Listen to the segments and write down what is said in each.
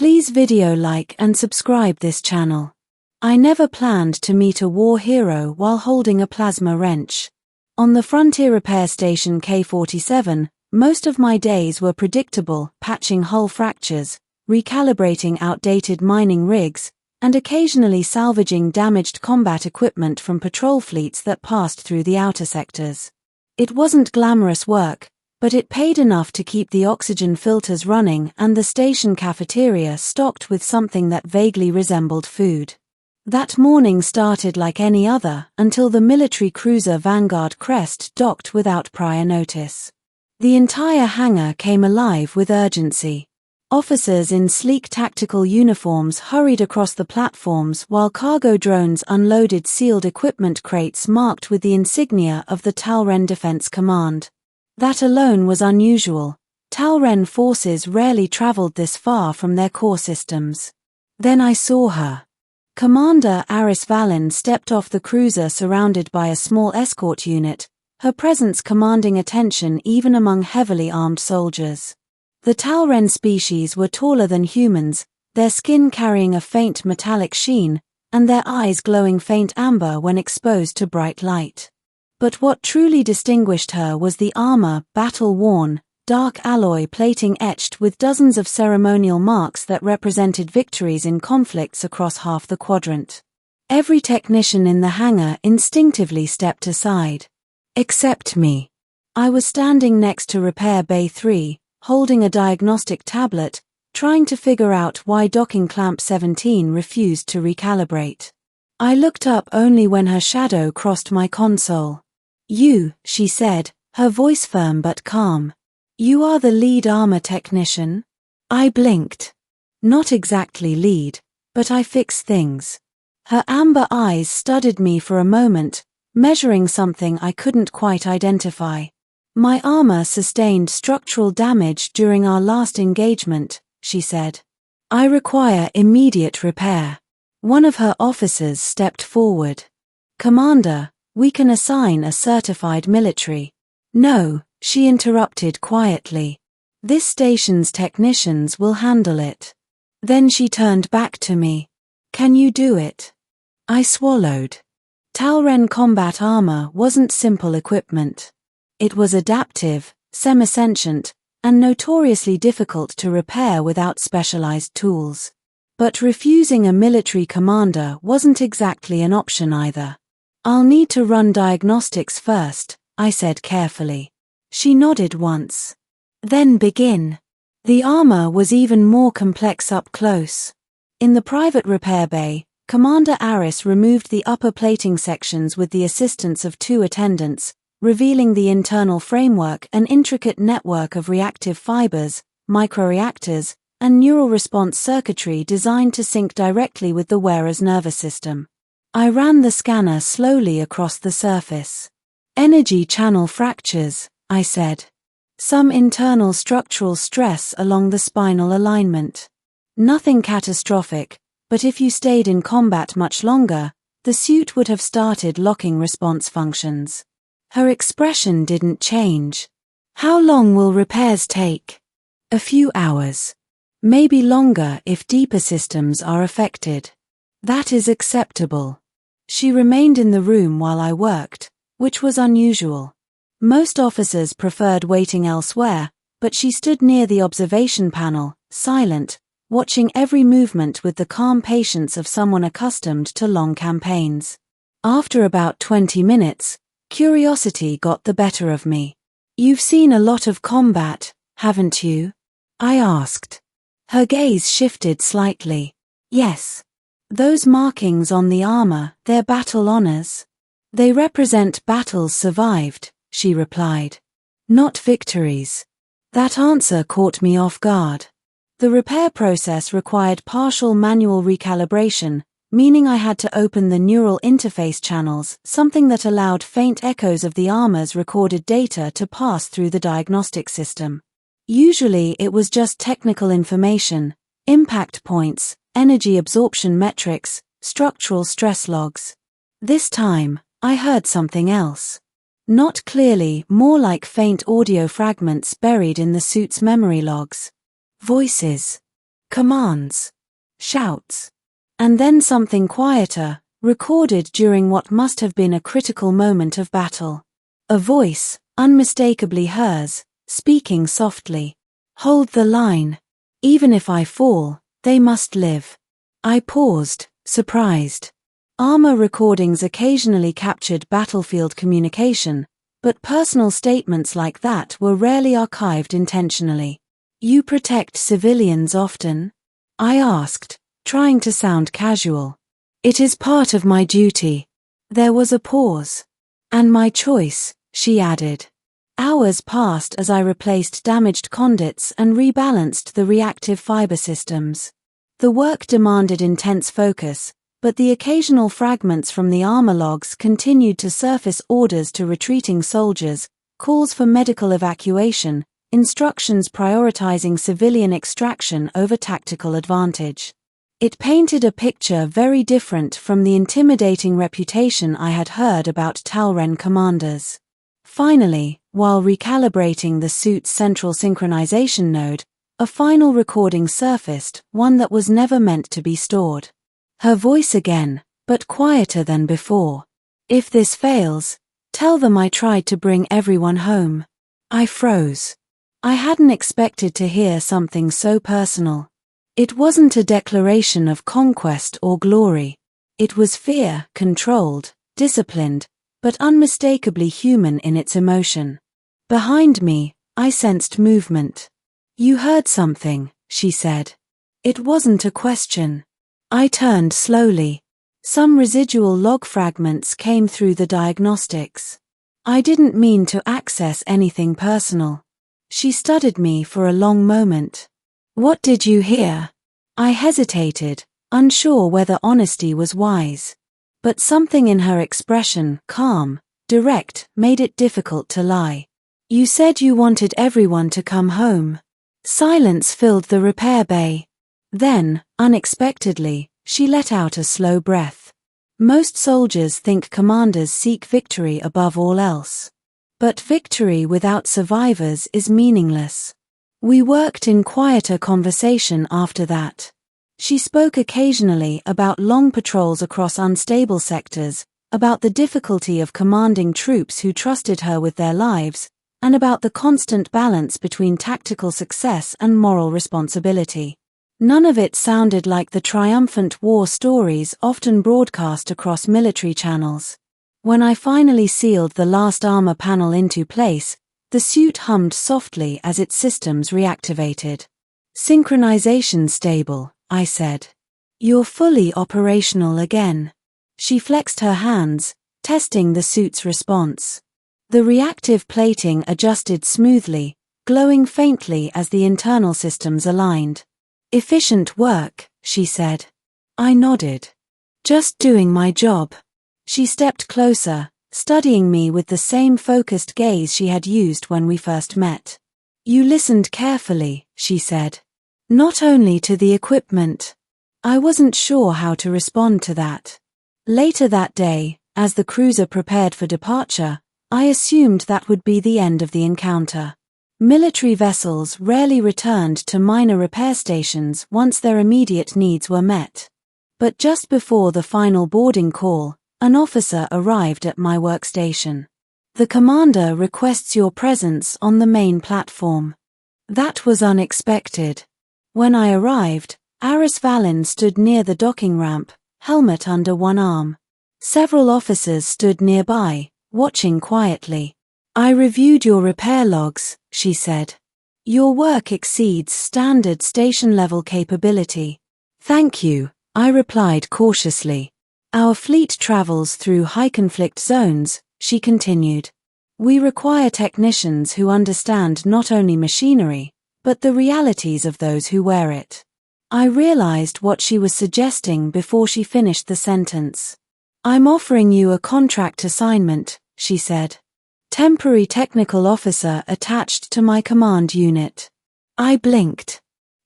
Please video like and subscribe this channel. I never planned to meet a war hero while holding a plasma wrench. On the Frontier Repair Station K-47, most of my days were predictable, patching hull fractures, recalibrating outdated mining rigs, and occasionally salvaging damaged combat equipment from patrol fleets that passed through the outer sectors. It wasn't glamorous work, but it paid enough to keep the oxygen filters running and the station cafeteria stocked with something that vaguely resembled food. That morning started like any other until the military cruiser Vanguard Crest docked without prior notice. The entire hangar came alive with urgency. Officers in sleek tactical uniforms hurried across the platforms while cargo drones unloaded sealed equipment crates marked with the insignia of the Talren Defense Command. That alone was unusual. Talren forces rarely traveled this far from their core systems. Then I saw her. Commander Aris Vallon stepped off the cruiser surrounded by a small escort unit, her presence commanding attention even among heavily armed soldiers. The Talren species were taller than humans, their skin carrying a faint metallic sheen, and their eyes glowing faint amber when exposed to bright light. But what truly distinguished her was the armor, battle-worn, dark alloy plating etched with dozens of ceremonial marks that represented victories in conflicts across half the quadrant. Every technician in the hangar instinctively stepped aside. Except me. I was standing next to Repair Bay 3, holding a diagnostic tablet, trying to figure out why docking clamp 17 refused to recalibrate. I looked up only when her shadow crossed my console. "You," she said, her voice firm but calm. "You are the lead armor technician?" I blinked. "Not exactly lead, but I fix things." Her amber eyes studied me for a moment, measuring something I couldn't quite identify. "My armor sustained structural damage during our last engagement," she said. "I require immediate repair." One of her officers stepped forward. "Commander, we can assign a certified military." "No," she interrupted quietly. "This station's technicians will handle it." Then she turned back to me. "Can you do it?" I swallowed. Talren combat armor wasn't simple equipment. It was adaptive, semi-sentient, and notoriously difficult to repair without specialized tools. But refusing a military commander wasn't exactly an option either. "I'll need to run diagnostics first," I said carefully. She nodded once. "Then begin." The armor was even more complex up close. In the private repair bay, Commander Aris removed the upper plating sections with the assistance of 2 attendants, revealing the internal framework, an intricate network of reactive fibers, microreactors, and neural response circuitry designed to sync directly with the wearer's nervous system. I ran the scanner slowly across the surface. "Energy channel fractures," I said. "Some internal structural stress along the spinal alignment. Nothing catastrophic, but if you stayed in combat much longer, the suit would have started locking response functions." Her expression didn't change. "How long will repairs take?" "A few hours. Maybe longer if deeper systems are affected." "That is acceptable." She remained in the room while I worked, which was unusual. Most officers preferred waiting elsewhere, but she stood near the observation panel, silent, watching every movement with the calm patience of someone accustomed to long campaigns. After about 20 minutes, curiosity got the better of me. "You've seen a lot of combat, haven't you?" I asked. Her gaze shifted slightly. "Yes. Those markings on the armor, they're battle honors. They represent battles survived," she replied. "Not victories." That answer caught me off guard. The repair process required partial manual recalibration, meaning I had to open the neural interface channels, something that allowed faint echoes of the armor's recorded data to pass through the diagnostic system. Usually it was just technical information, impact points, energy absorption metrics, structural stress logs. This time, I heard something else. Not clearly, more like faint audio fragments buried in the suit's memory logs. Voices. commands, shouts, and then something quieter, recorded during what must have been a critical moment of battle. A voice, unmistakably hers, speaking softly. "Hold the line. Even if I fall, they must live." I paused, surprised. Armor recordings occasionally captured battlefield communication, but personal statements like that were rarely archived intentionally. "You protect civilians often?" I asked, trying to sound casual. "It is part of my duty." There was a pause. "And my choice," she added. Hours passed as I replaced damaged conduits and rebalanced the reactive fiber systems. The work demanded intense focus, but the occasional fragments from the armor logs continued to surface: orders to retreating soldiers, calls for medical evacuation, instructions prioritizing civilian extraction over tactical advantage. It painted a picture very different from the intimidating reputation I had heard about Talren commanders. Finally, while recalibrating the suit's central synchronization node, a final recording surfaced, one that was never meant to be stored. Her voice again, but quieter than before. "If this fails, tell them I tried to bring everyone home." I froze. I hadn't expected to hear something so personal. It wasn't a declaration of conquest or glory. It was fear, controlled, disciplined, but unmistakably human in its emotion. Behind me, I sensed movement. "You heard something," she said. It wasn't a question. I turned slowly. Some residual log fragments came through the diagnostics. I didn't mean to access anything personal. She studied me for a long moment. "What did you hear?" I hesitated, unsure whether honesty was wise. But something in her expression, calm, direct, made it difficult to lie. "You said you wanted everyone to come home." Silence filled the repair bay. Then, unexpectedly, she let out a slow breath. "Most soldiers think commanders seek victory above all else. But victory without survivors is meaningless." We worked in quieter conversation after that. She spoke occasionally about long patrols across unstable sectors, about the difficulty of commanding troops who trusted her with their lives, and about the constant balance between tactical success and moral responsibility. None of it sounded like the triumphant war stories often broadcast across military channels. When I finally sealed the last armor panel into place, the suit hummed softly as its systems reactivated. "Synchronization stable," I said. "You're fully operational again." She flexed her hands, testing the suit's response. The reactive plating adjusted smoothly, glowing faintly as the internal systems aligned. "Efficient work," she said. I nodded. "Just doing my job." She stepped closer, studying me with the same focused gaze she had used when we first met. "You listened carefully," she said. "Not only to the equipment." I wasn't sure how to respond to that. Later that day, as the cruiser prepared for departure, I assumed that would be the end of the encounter. Military vessels rarely returned to minor repair stations once their immediate needs were met. But just before the final boarding call, an officer arrived at my workstation. "The commander requests your presence on the main platform." That was unexpected. When I arrived, Aris Valin stood near the docking ramp, helmet under one arm. Several officers stood nearby, watching quietly. "I reviewed your repair logs," she said. "Your work exceeds standard station-level capability." "Thank you," I replied cautiously. "Our fleet travels through high-conflict zones," she continued. "We require technicians who understand not only machinery, but the realities of those who wear it." I realized what she was suggesting before she finished the sentence. "I'm offering you a contract assignment," she said. "Temporary technical officer attached to my command unit." I blinked.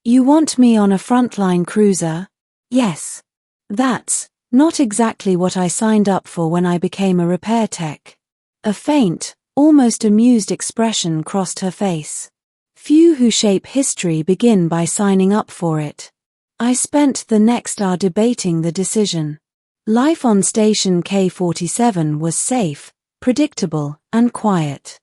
"You want me on a frontline cruiser?" "Yes." "That's not exactly what I signed up for when I became a repair tech." A faint, almost amused expression crossed her face. "Few who shape history begin by signing up for it," I spent the next hour debating the decision. Life on Station K-47 was safe, predictable, and quiet.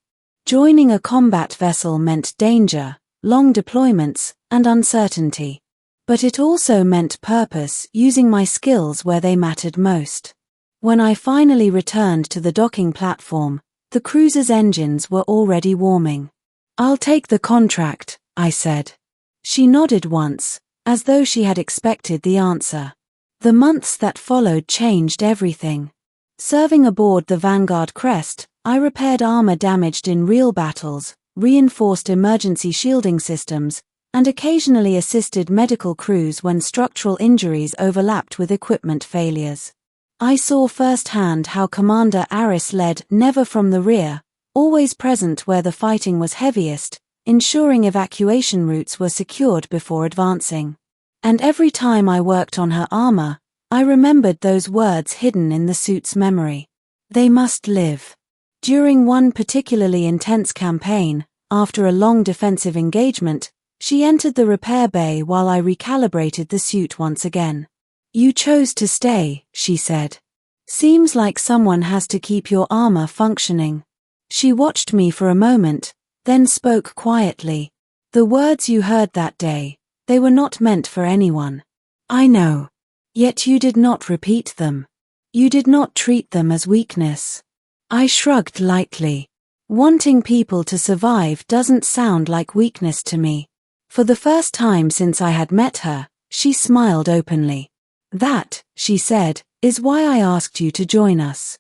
Joining a combat vessel meant danger, long deployments, and uncertainty. But it also meant purpose, using my skills where they mattered most. When I finally returned to the docking platform, the cruiser's engines were already warming. "I'll take the contract," I said. She nodded once, as though she had expected the answer. The months that followed changed everything. Serving aboard the Vanguard Crest, I repaired armor damaged in real battles, reinforced emergency shielding systems, and occasionally assisted medical crews when structural injuries overlapped with equipment failures. I saw firsthand how Commander Aris led never from the rear, always present where the fighting was heaviest, ensuring evacuation routes were secured before advancing. And every time I worked on her armor, I remembered those words hidden in the suit's memory. They must live. During one particularly intense campaign, after a long defensive engagement, she entered the repair bay while I recalibrated the suit once again. "You chose to stay," she said. "Seems like someone has to keep your armor functioning." She watched me for a moment, then spoke quietly. "The words you heard that day, they were not meant for anyone. I know. Yet you did not repeat them. You did not treat them as weakness." I shrugged lightly. Wanting people to survive doesn't sound like weakness to me. For the first time since I had met her, she smiled openly. "That," she said, "is why I asked you to join us."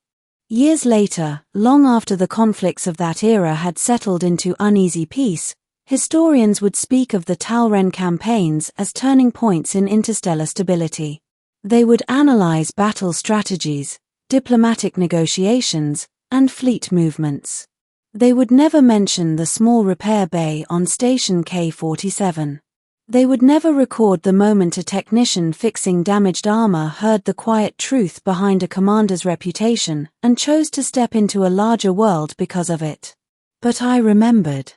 Years later, long after the conflicts of that era had settled into uneasy peace, historians would speak of the Talren campaigns as turning points in interstellar stability. They would analyze battle strategies, diplomatic negotiations, and fleet movements. They would never mention the small repair bay on Station K-47. They would never record the moment a technician fixing damaged armor heard the quiet truth behind a commander's reputation and chose to step into a larger world because of it. But I remembered.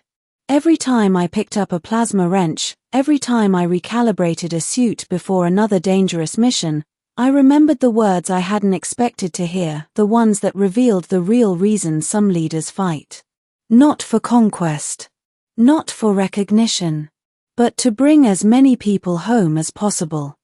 Every time I picked up a plasma wrench, every time I recalibrated a suit before another dangerous mission, I remembered the words I hadn't expected to hear, the ones that revealed the real reason some leaders fight. Not for conquest. Not for recognition. But to bring as many people home as possible.